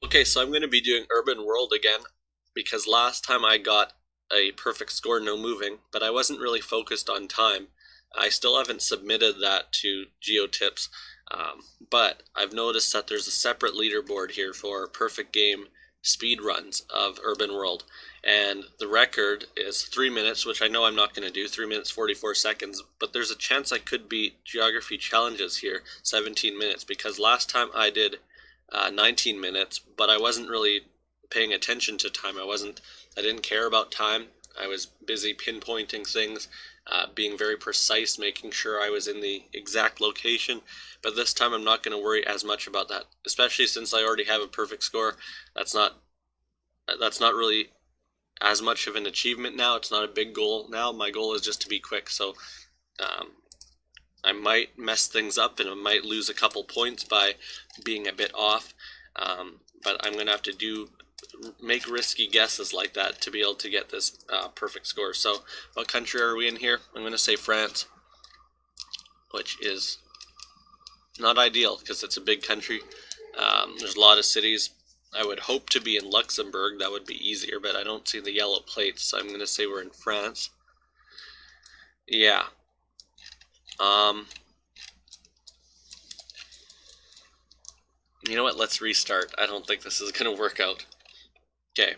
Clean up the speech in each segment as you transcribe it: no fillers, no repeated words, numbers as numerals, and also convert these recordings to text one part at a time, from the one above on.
Okay, so I'm going to be doing Urban World again because last time I got a perfect score, no moving, but I wasn't really focused on time. I still haven't submitted that to GeoTips, but I've noticed that there's a separate leaderboard here for perfect game speed runs of Urban World, and the record is 3 minutes, which I know I'm not going to do, 3 minutes 44 seconds, but there's a chance I could beat Geography Challenges here, 17 minutes, because last time I did 19 minutes, but I wasn't really paying attention to time. I didn't care about time. I was busy pinpointing things, being very precise, making sure I was in the exact location. But this time I'm not going to worry as much about that, especially since I already have a perfect score. That's not really as much of an achievement now. It's not a big goal now. My goal is just to be quick. So um, I might mess things up and I might lose a couple points by being a bit off, but I'm going to have to make risky guesses like that to be able to get this perfect score. So what country are we in here? I'm going to say France, which is not ideal because it's a big country. There's a lot of cities. I would hope to be in Luxembourg. That would be easier, but I don't see the yellow plates, so I'm going to say we're in France. Yeah. You know what? Let's restart. I don't think this is going to work out. Okay.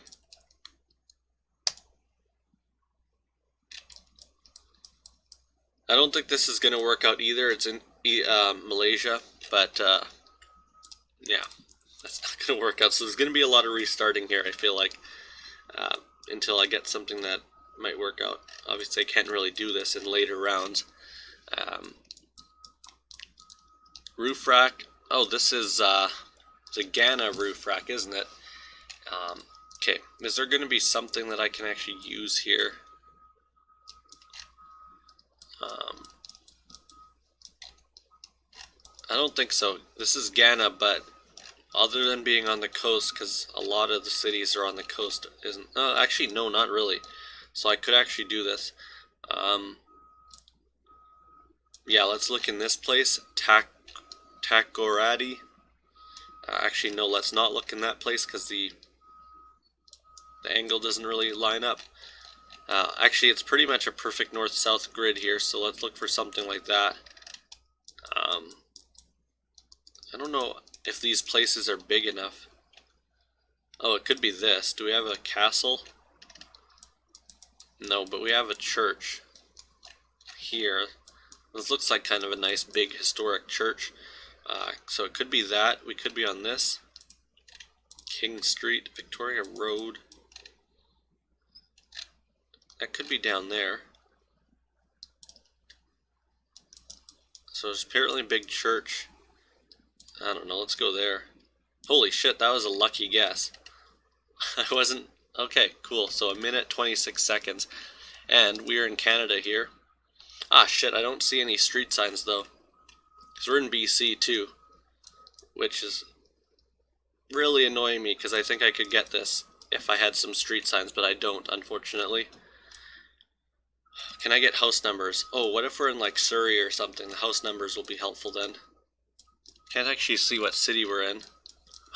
I don't think this is going to work out either. It's in Malaysia, but yeah, that's not going to work out. So there's going to be a lot of restarting here, I feel like, until I get something that might work out. Obviously, I can't really do this in later rounds. Roof rack. Oh, this is the Ghana roof rack, isn't it? Okay, is there going to be something that I can actually use here? I don't think so. This is Ghana, but other than being on the coast, because a lot of the cities are on the coast, isn't? Actually, no, not really. So I could actually do this. Yeah, let's look in this place. Takoradi. Actually, no, let's not look in that place because the angle doesn't really line up. Actually, it's pretty much a perfect north-south grid here, so let's look for something like that. I don't know if these places are big enough. Oh, it could be this. Do we have a castle? No, but we have a church here. This looks like kind of a nice big historic church. So it could be that. We could be on this. King Street, Victoria Road. That could be down there. So there's apparently a big church. I don't know, let's go there. Holy shit, that was a lucky guess. I wasn't... Okay, cool. So 1 minute 26 seconds. And we're in Canada here. Ah, shit, I don't see any street signs, though. Because we're in BC, too. Which is really annoying me, because I think I could get this if I had some street signs, but I don't, unfortunately. Can I get house numbers? Oh, what if we're in, like, Surrey or something? The house numbers will be helpful then. Can't actually see what city we're in.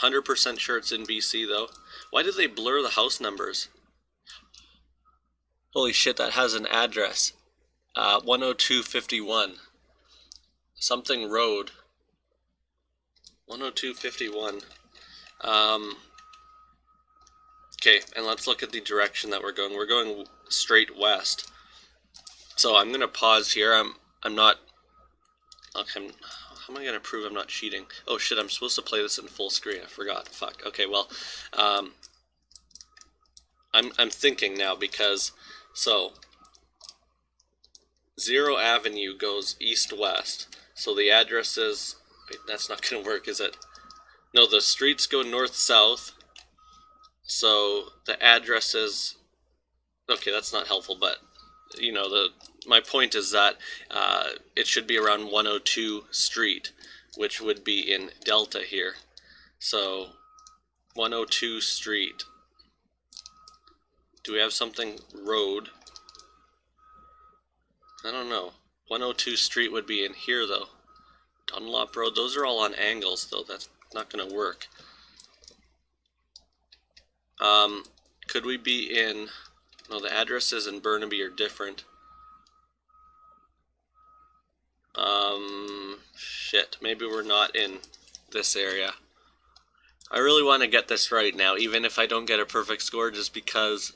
100% sure it's in BC, though. Why did they blur the house numbers? Holy shit, that has an address. 10251. Something road. 10251. Okay, and let's look at the direction that we're going. We're going straight west. So I'm gonna pause here. I'm not... Okay, how am I gonna prove I'm not cheating? Oh shit, I'm supposed to play this in full screen. I forgot. Fuck. Okay, well, I'm thinking now because so 0 Avenue goes east-west. So the address is... Wait, that's not gonna work, is it? No, the streets go north-south. So the address is... Okay, that's not helpful, but you know, my point is that it should be around 102 Street, which would be in Delta here. So 102 Street. Do we have something road? I don't know. 102 Street would be in here though. Dunlop Road, those are all on angles though. That's not gonna work. Could we be in... No, the addresses in Burnaby are different. Shit, maybe we're not in this area. I really want to get this right now, even if I don't get a perfect score, just because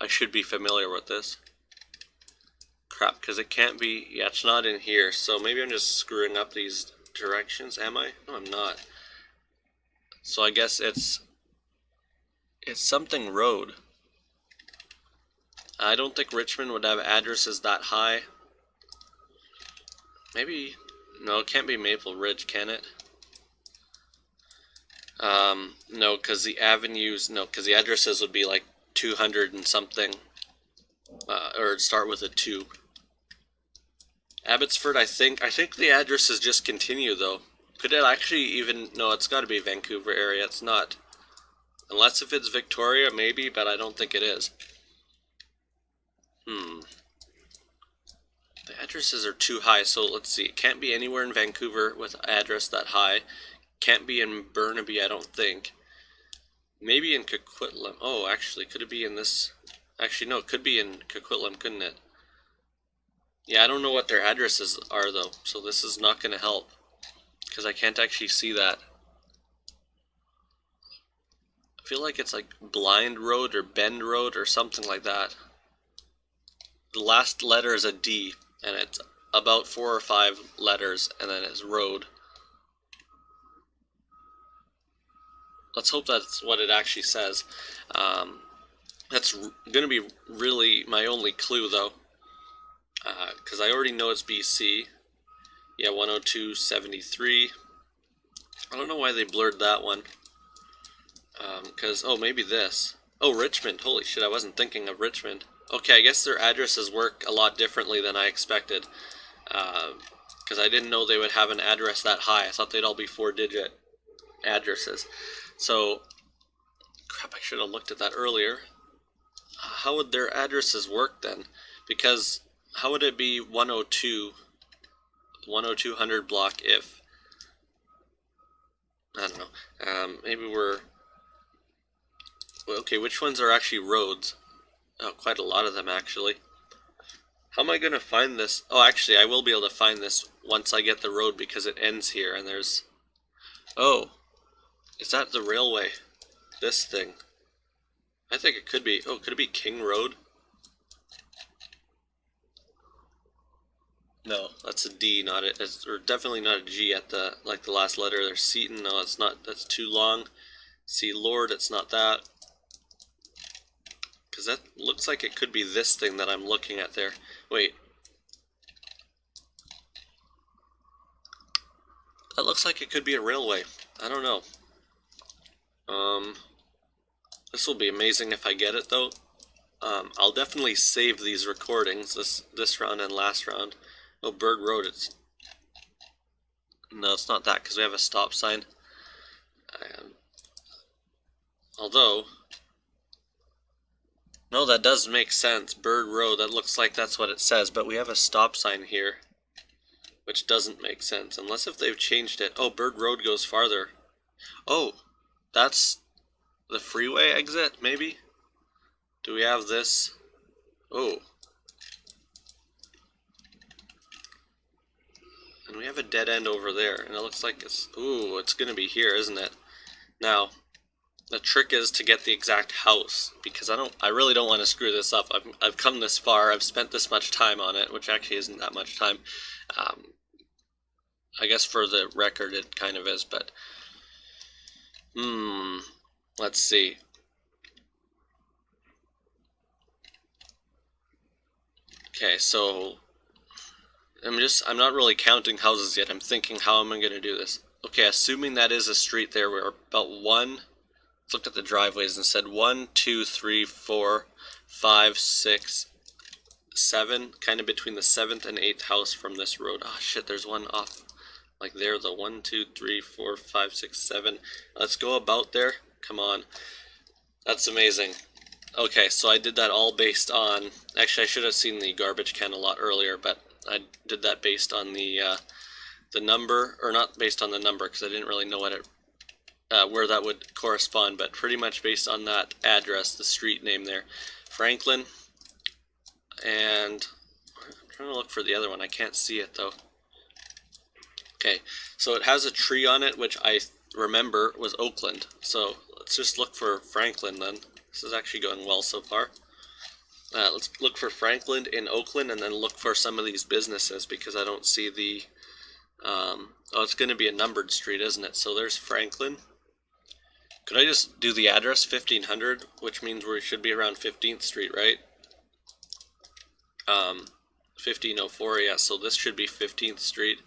I should be familiar with this. Crap, because it can't be... Yeah, it's not in here, so maybe I'm just screwing up these directions, am I? No, I'm not. So I guess it's something road. I don't think Richmond would have addresses that high. Maybe... No, it can't be Maple Ridge, can it? No, because the avenues... No, because the addresses would be like 200 and something. Or start with a 2. Abbotsford, I think the addresses just continue, though. Could it actually even... No, it's got to be Vancouver area. It's not. Unless if it's Victoria, maybe, but I don't think it is. The addresses are too high, so let's see. It can't be anywhere in Vancouver with an address that high. Can't be in Burnaby, I don't think. Maybe in Coquitlam. Oh, actually, could it be in this... Actually, no, it could be in Coquitlam, couldn't it? Yeah, I don't know what their addresses are, though, so this is not going to help. Because I can't actually see that. I feel like it's like Blind Road or Bend Road or something like that. The last letter is a D, and it's about 4 or 5 letters, and then it's road. Let's hope that's what it actually says. That's going to be really my only clue, though. Because I already know it's BC. Yeah, 102.73. I don't know why they blurred that one. Because, oh, maybe this. Oh, Richmond. Holy shit, I wasn't thinking of Richmond. Okay, I guess their addresses work a lot differently than I expected. Because I didn't know they would have an address that high. I thought they'd all be 4-digit addresses. So, crap, I should have looked at that earlier. How would their addresses work then? Because how would it be 10200 block if... I don't know. Maybe we're... Okay, which ones are actually roads? Oh, quite a lot of them, actually. How am I going to find this? Oh, actually, I will be able to find this once I get the road because it ends here and there's... Oh, is that the railway? This thing. I think it could be... Oh, could it be King Road? No, that's a D, not it. Or definitely not a G at the last letter. There's Seaton. No, it's not. That's too long. C Lord. It's not that. Because that looks like it could be this thing that I'm looking at there. Wait. That looks like it could be a railway. I don't know. This will be amazing if I get it, though. I'll definitely save these recordings, this round and last round. Oh, Berg Road, it's... No, it's not that, because we have a stop sign. Although... No, that does make sense. Bird Road, that looks like that's what it says, but we have a stop sign here, which doesn't make sense, unless if they've changed it. Oh, Bird Road goes farther. Oh, that's the freeway exit, maybe? Do we have this? Oh. And we have a dead end over there, and it looks like it's... Ooh, it's gonna be here, isn't it? Now... The trick is to get the exact house, because I really don't want to screw this up. I've come this far, I've spent this much time on it, which actually isn't that much time. I guess for the record it kind of is, but... Let's see. Okay, so... I'm not really counting houses yet, I'm thinking how am I going to do this. Okay, assuming that is a street there, we're about one... Looked at the driveways and said 1, 2, 3, 4, 5, 6, 7, kind of between the 7th and 8th house from this road. Oh shit, there's one off like there, the 1, 2, 3, 4, 5, 6, 7. Let's go about there. Come on. That's amazing. Okay, so I did that all based on... Actually, I should have seen the garbage can a lot earlier, but I did that based on the number, or not based on the number, because I didn't really know what it where that would correspond, but pretty much based on that address, the street name there, Franklin. And I'm trying to look for the other one. I can't see it though. Okay, so it has a tree on it, which I remember was Oakland. So let's just look for Franklin then. This is actually going well so far. Let's look for Franklin in Oakland and then look for some of these businesses because I don't see the... oh, it's going to be a numbered street, isn't it? So there's Franklin. Could I just do the address 1500, which means we should be around 15th Street, right? 1504, yeah, so this should be 15th Street.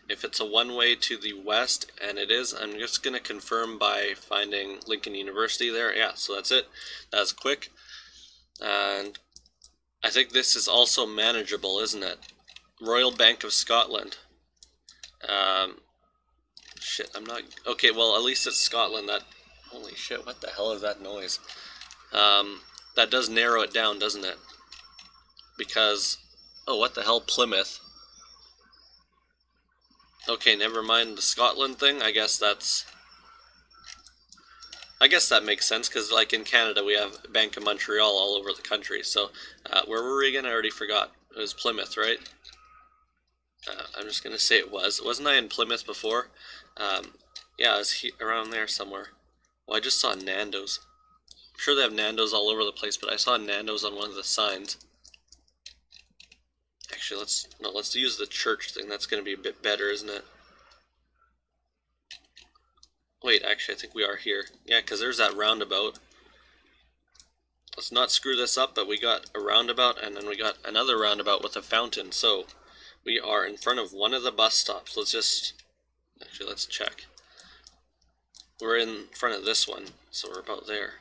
If it's a one-way to the west, and it is, I'm just going to confirm by finding Lincoln University there. Yeah, so that's it. That's quick. And I think this is also manageable, isn't it? Royal Bank of Scotland. Shit, I'm not... Okay, well, at least it's Scotland. That... Holy shit, what the hell is that noise? That does narrow it down, doesn't it? Because... Oh, what the hell, Plymouth? Okay, never mind the Scotland thing. I guess that makes sense, because like in Canada we have Bank of Montreal all over the country. So, where were we again? I already forgot. It was Plymouth, right? I'm just going to say it was. Wasn't I in Plymouth before? Yeah, I was around there somewhere. Well, I just saw Nando's. I'm sure they have Nando's all over the place, but I saw Nando's on one of the signs. Actually, let's use the church thing. That's going to be a bit better, isn't it? Wait, actually, I think we are here. Yeah, because there's that roundabout. Let's not screw this up, but we got a roundabout, and then we got another roundabout with a fountain. So, we are in front of one of the bus stops. Actually, let's check. We're in front of this one, so we're about there.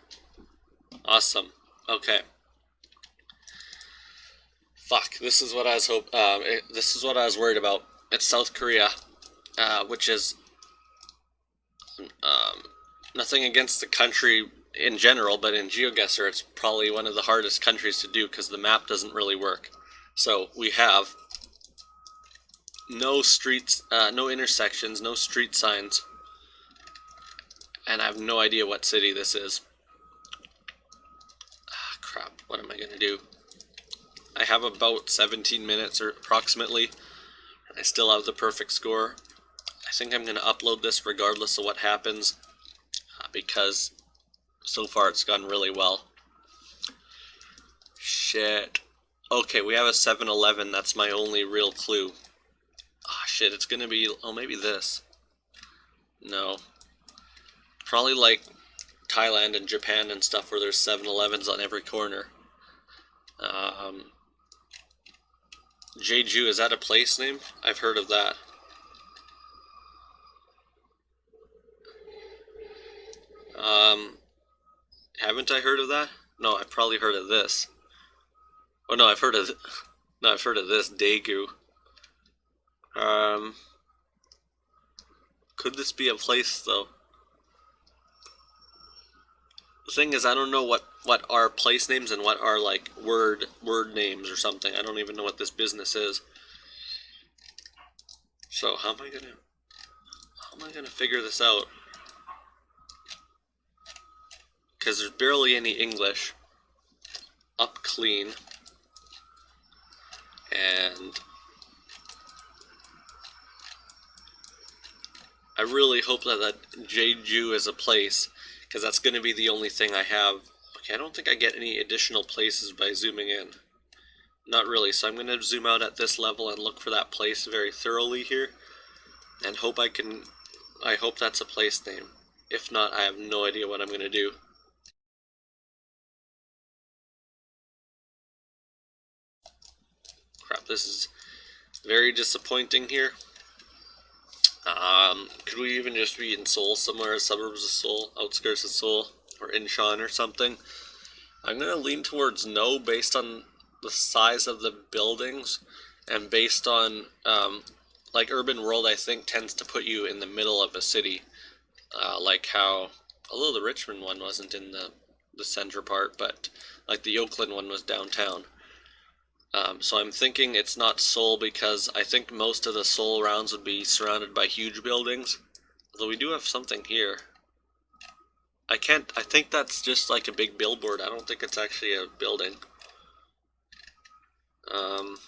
Awesome. Okay. Fuck, this is what I was this is what I was worried about. It's South Korea, which is nothing against the country in general, but in GeoGuessr it's probably one of the hardest countries to do because the map doesn't really work. So we have no streets, no intersections, no street signs, and I have no idea what city this is. Ah, crap, what am I gonna do? I have about 17 minutes or approximately, and I still have the perfect score. I think I'm going to upload this regardless of what happens, because so far it's gone really well. Shit. Okay, we have a 7-Eleven, that's my only real clue. Ah, shit, it's going to be, oh, maybe this. No. Probably like Thailand and Japan and stuff where there's 7-Elevens on every corner. Jeju, is that a place name? I've heard of that. Haven't I heard of that? No, I've probably heard of this. Oh no, I've heard of this, Daegu. Could this be a place though? The thing is, I don't know what are place names and what are like word names or something. I don't even know what this business is. So how am I gonna figure this out? Because there's barely any English. Up clean. And I really hope that Jeju is a place, because that's going to be the only thing I have. Okay, I don't think I get any additional places by zooming in. Not really, so I'm going to zoom out at this level and look for that place very thoroughly here. And I hope that's a place name. If not, I have no idea what I'm going to do. Crap, this is very disappointing here. Could we even just be in Seoul somewhere, suburbs of Seoul, outskirts of Seoul, or Incheon or something? I'm going to lean towards no based on the size of the buildings and based on, like Urban World I think tends to put you in the middle of a city, like how, although the Richmond one wasn't in the center part, but like the Oakland one was downtown. So I'm thinking it's not Seoul because I think most of the Seoul rounds would be surrounded by huge buildings. Although we do have something here. I can't, I think that's just like a big billboard. I don't think it's actually a building. I'm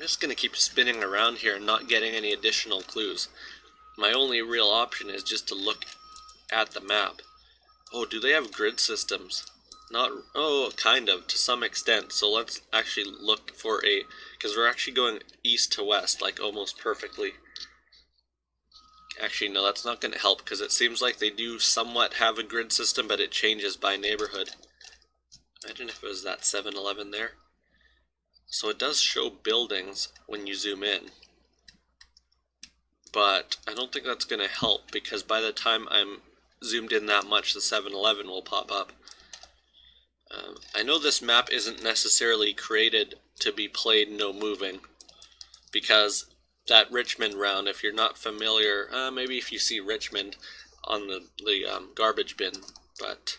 just gonna keep spinning around here and not getting any additional clues. My only real option is just to look at the map. Oh, do they have grid systems? Not, oh, kind of, to some extent. So let's actually look for a, because we're actually going east to west, like almost perfectly. Actually, no, that's not going to help, because it seems like they do somewhat have a grid system, but it changes by neighborhood. Imagine if it was that 7-Eleven there. So it does show buildings when you zoom in. But I don't think that's going to help, because by the time I'm zoomed in that much, the 7-Eleven will pop up. I know this map isn't necessarily created to be played no moving, because that Richmond round, if you're not familiar, maybe if you see Richmond on the garbage bin, but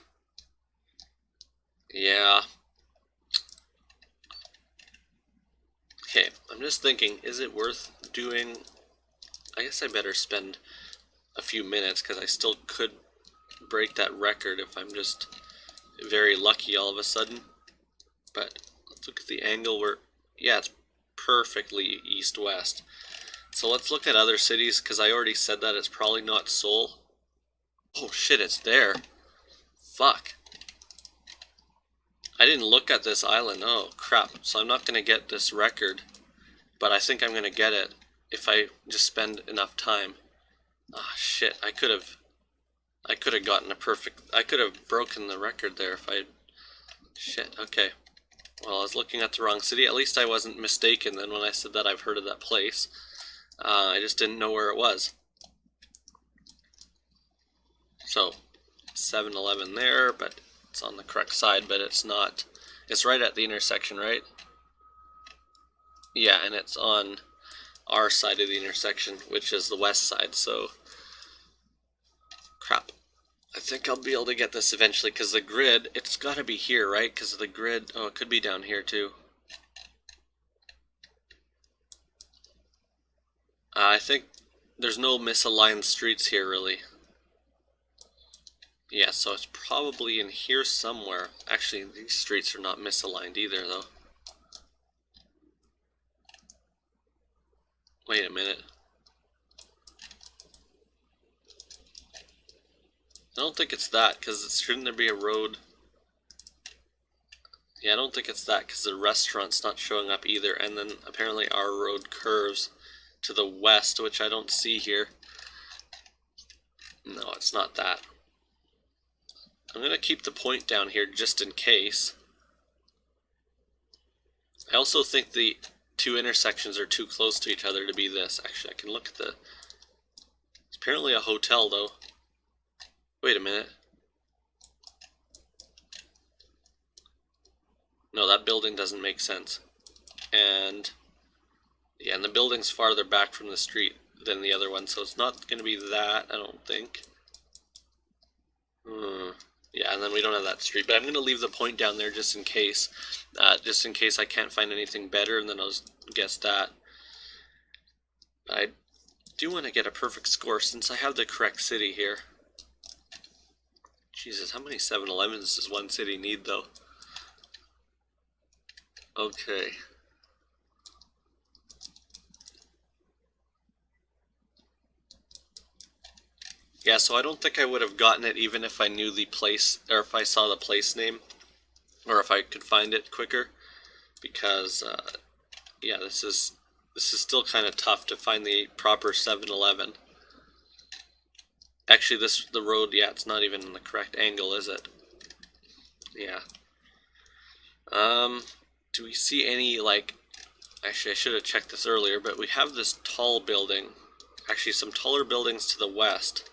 yeah. Okay, I'm just thinking, is it worth doing? I guess I better spend a few minutes, because I still could break that record if I'm just very lucky all of a sudden. But let's look at the angle where, yeah, it's perfectly east-west. So let's look at other cities, because I already said that it's probably not Seoul. Oh shit, it's there. Fuck. I didn't look at this island. Oh crap. So I'm not going to get this record, but I think I'm going to get it if I just spend enough time. Ah shit, I could have gotten a perfect, I could have broken the record there if I, shit, okay. Well, I was looking at the wrong city. At least I wasn't mistaken then when I said that I've heard of that place. I just didn't know where it was. So, 7-Eleven there, but it's on the correct side, but it's not. It's right at the intersection, right? Yeah, and it's on our side of the intersection, which is the west side, so crap. I think I'll be able to get this eventually, because the grid, it's got to be here, right? Because the grid, oh, it could be down here too. I think there's no misaligned streets here, really. Yeah, so it's probably in here somewhere. Actually, these streets are not misaligned either, though. Wait a minute. I don't think it's that, because shouldn't there be a road? Yeah, I don't think it's that, because the restaurant's not showing up either, and then apparently our road curves to the west, which I don't see here. No, it's not that. I'm going to keep the point down here just in case. I also think the two intersections are too close to each other to be this. Actually, I can look at the... It's apparently a hotel, though. Wait a minute. No, that building doesn't make sense. And... yeah, and the building's farther back from the street than the other one, so it's not going to be that, I don't think. Yeah, and then we don't have that street, but I'm going to leave the point down there just in case I can't find anything better, and then I'll just guess that. I do want to get a perfect score since I have the correct city here. Jesus, how many 7-Elevens does one city need, though? Okay. Yeah, so I don't think I would have gotten it even if I knew the place, or if I saw the place name, or if I could find it quicker, because, yeah, this is still kind of tough to find the proper 7-Eleven. Actually, the road, yeah, it's not even in the correct angle, is it? Yeah. Do we see any, like, actually I should have checked this earlier, but we have this tall building, actually some taller buildings to the west.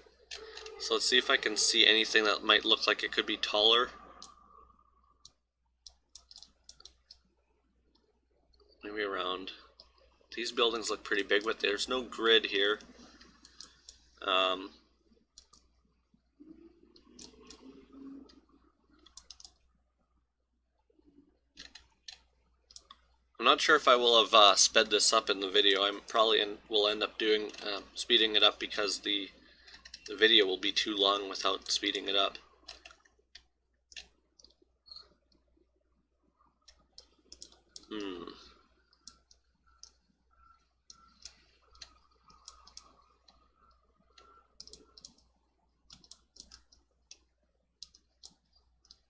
So let's see if I can see anything that might look like it could be taller. Maybe around. These buildings look pretty big, but there's no grid here. I'm not sure if I will have sped this up in the video. I'm probably will end up doing speeding it up because the the video will be too long without speeding it up.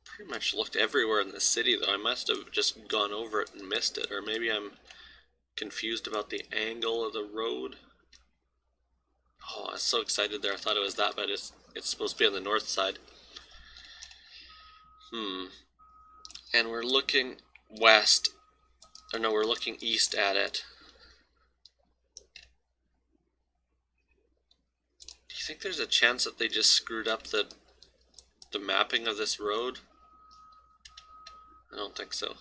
Pretty much looked everywhere in the city, though. I must have just gone over it and missed it, or maybe I'm confused about the angle of the road. Oh, I was so excited there. I thought it was that, but it's supposed to be on the north side. And we're looking west. Or no, we're looking east at it. Do you think there's a chance that they just screwed up the mapping of this road? I don't think so.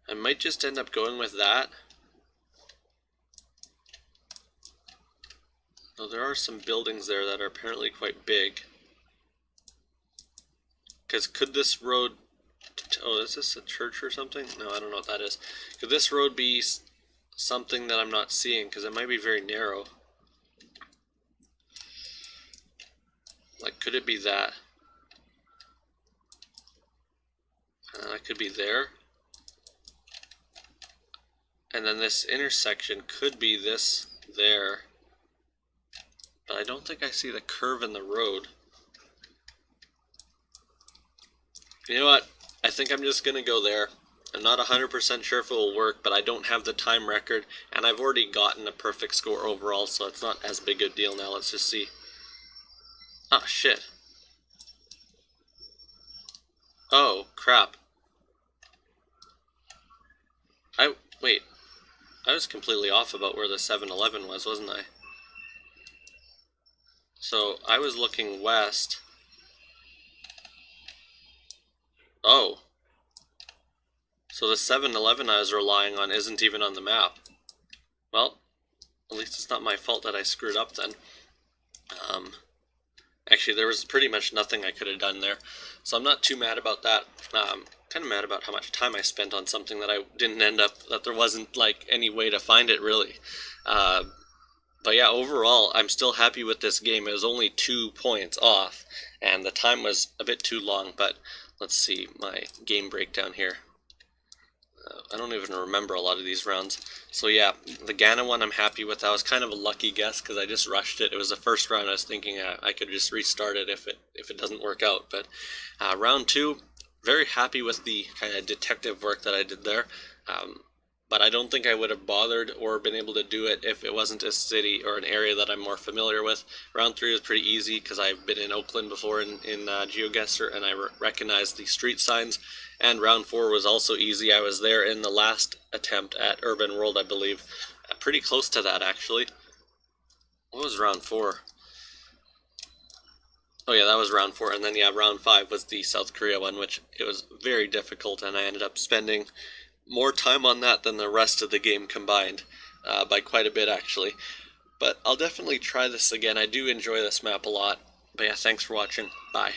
I might just end up going with that. Though there are some buildings there that are apparently quite big. Because could this road... Oh, is this a church or something? No, I don't know what that is. Could this road be something that I'm not seeing? Because it might be very narrow. Like, could it be that? It could be there. And then this intersection could be this there. But I don't think I see the curve in the road. You know what? I think I'm just going to go there. I'm not 100% sure if it will work, but I don't have the time record, and I've already gotten a perfect score overall, so it's not as big a deal now. Let's just see. Ah, shit. Oh, crap. Wait. I was completely off about where the 7-Eleven was, wasn't I? So, I was looking west. Oh. So the 7-Eleven I was relying on isn't even on the map. Well, at least it's not my fault that I screwed up then. Actually, there was pretty much nothing I could have done there. So I'm not too mad about that. Kind of mad about how much time I spent on something that I didn't end up, that there wasn't like any way to find it really. But yeah, overall, I'm still happy with this game. It was only 2 points off, and the time was a bit too long, but let's see my game breakdown here. I don't even remember a lot of these rounds. So yeah, the Ghana one I'm happy with. That was kind of a lucky guess because I just rushed it. It was the first round. I was thinking I could just restart it if it doesn't work out. But round 2, very happy with the kind of detective work that I did there. But I don't think I would have bothered or been able to do it if it wasn't a city or an area that I'm more familiar with. Round 3 was pretty easy because I've been in Oakland before in GeoGuessr, and I recognized the street signs. And round 4 was also easy. I was there in the last attempt at Urban World, I believe. Pretty close to that, actually. What was round 4? Oh yeah, that was round 4. And then yeah, round 5 was the South Korea one, which it was very difficult, and I ended up spending more time on that than the rest of the game combined, by quite a bit actually. But I'll definitely try this again. I do enjoy this map a lot. But yeah, thanks for watching. Bye.